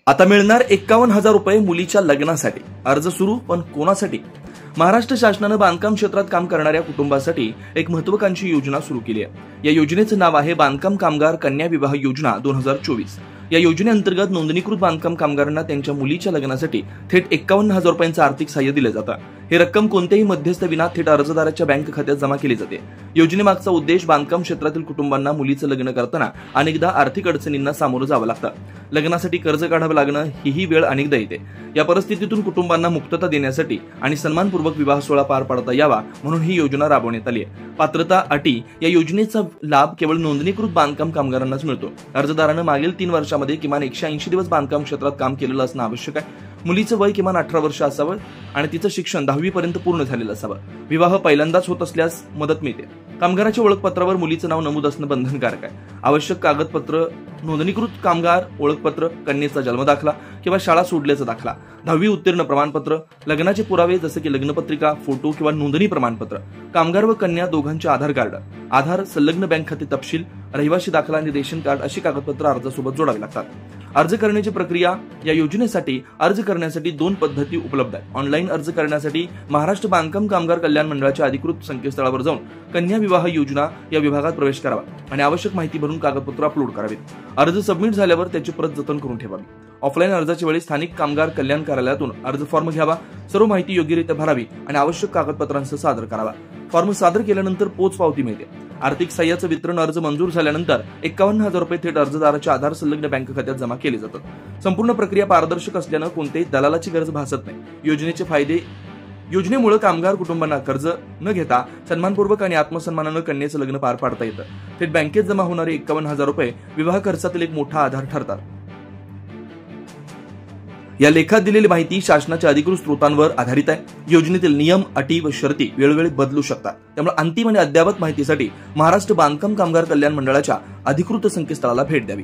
आता मिळणार 51,000 रुपये मुलीच्या लग्नासाठी। अर्ज सुरू, पण कोणासाठी? महाराष्ट्र शासनानं बांधकाम क्षेत्रात काम करणाऱ्या कुटुंबासाठी एक महत्त्वाकांक्षी योजना सुरू केली आहे। या योजनेचं नाव आहे बांधकाम कामगार कन्या विवाह योजना 2024। या योजनेअंतर्गत नोंदणीकृत बांधकाम कामगारांना त्यांच्या मुलीच्या लग्नासाठी थेट 51,000 रुपयांचं आर्थिक सहाय्य दिलं जातं। हे रक्कम कोणत्याही मध्यस्थ विना थेट अर्जदाराच्या बँक खात्यात जमा केली जाते। योजनेमागचा उद्देश बांधकाम क्षेत्रातील कुटुंबांना मुलीचं लग्न करताना अनेकदा आर्थिक अडचणींना सामोरं जावं लागतं। लग्नासाठी कर्ज काढावं लागणं ही वेळ अनेकदा येते। या परिस्थितीतून कुटुंबांना मुक्तता देण्यासाठी आणि सन्मानपूर्वक विवाह सोहळा पार पाडता यावा म्हणून ही योजना राबवण्यात आली आहे। पात्रता अटी: या योजनेचा लाभ केवळ नोंदणीकृत बांधकाम कामगारांनाच मिळतो। अर्जदारानं मागील 3 वर्षांमध्ये किमान 180 दिवस बांधकाम क्षेत्रात काम केलेलं असणं आवश्यक आहे। मुलीचं वय किमान 18 वर्ष असावं आणि तिचं शिक्षण 10वी पर्यंत पूर्ण झालेलं असावं। विवाह पहिल्यांदाच होत असल्यास मदत मिळते। कामगाराच्या ओळखपत्रावर मुलीचं नाव नमूद असणं बंधनकारक आहे। आवश्यक कागदपत्र: नोंदणीकृत कामगार ओळखपत्र, कन्येचा जन्मदाखला किंवा शाळा सोडल्याचा दाखला, 10वी उत्तीर्ण प्रमाणपत्र, लग्नाचे पुरावे जसे की लग्नपत्रिका, फोटो किंवा नोंदणी प्रमाणपत्र, कामगार व कन्या दोघांचे आधार कार्ड, आधार, संलग्न बँक खाते तपशील, रहिवासी दाखला आणि रेशन कार्ड अशी कागदपत्र अर्जासोबत जोडावी लागतात। अर्ज करण्याची प्रक्रिया: या योजनेसाठी अर्ज करण्यासाठी 2 पद्धती उपलब्ध आहेत। ऑनलाईन अर्ज करण्यासाठी महाराष्ट्र बांधकाम कामगार कल्याण मंडळाच्या अधिकृत संकेतस्थळावर जाऊन कन्या विवाह योजना या विभागात प्रवेश करावा आणि आवश्यक माहिती भरून कागदपत्र अपलोड करावीत। अर्ज सबमिट झाल्यावर त्याची प्रत जतन करून ठेवावी। ऑफलाईन अर्जाच्या वेळी स्थानिक कामगार कल्याण कार्यालयातून अर्ज फॉर्म घ्यावा, सर्व माहिती योग्यरित्या भरावी आणि आवश्यक कागदपत्रांसह सादर करावा। फॉर्म सादर केल्यानंतर पोचपावती मिळते। आर्थिक सहाय्याचं वितरण: अर्ज मंजूर झाल्यानंतर 51,000 रुपये थेट अर्जदाराच्या आधार संलग्न बँक खात्यात जमा केले जातात। संपूर्ण प्रक्रिया पारदर्शक असल्यानं कोणत्याही दलालाची गरज भासत नाही। योजनेचे फायदे: योजनेमुळे कामगार कुटुंबांना कर्ज न घेता सन्मानपूर्वक आणि आत्मसन्मानानं कन्येचं लग्न पार पाडता येतं। थेट बँकेत जमा होणारे 51,000 रुपये विवाह खर्चातील एक मोठा आधार ठरतात। या लेखात दिलेली माहिती शासनाच्या अधिकृत स्रोतांवर आधारित आहे। योजनेतील नियम, अटी व शर्ती वेळोवेळी बदलू शकतात, त्यामुळे अंतिम आणि अद्ययावत माहितीसाठी महाराष्ट्र बांधकाम कामगार कल्याण मंडळाच्या अधिकृत संकेतस्थळाला भेट द्यावी।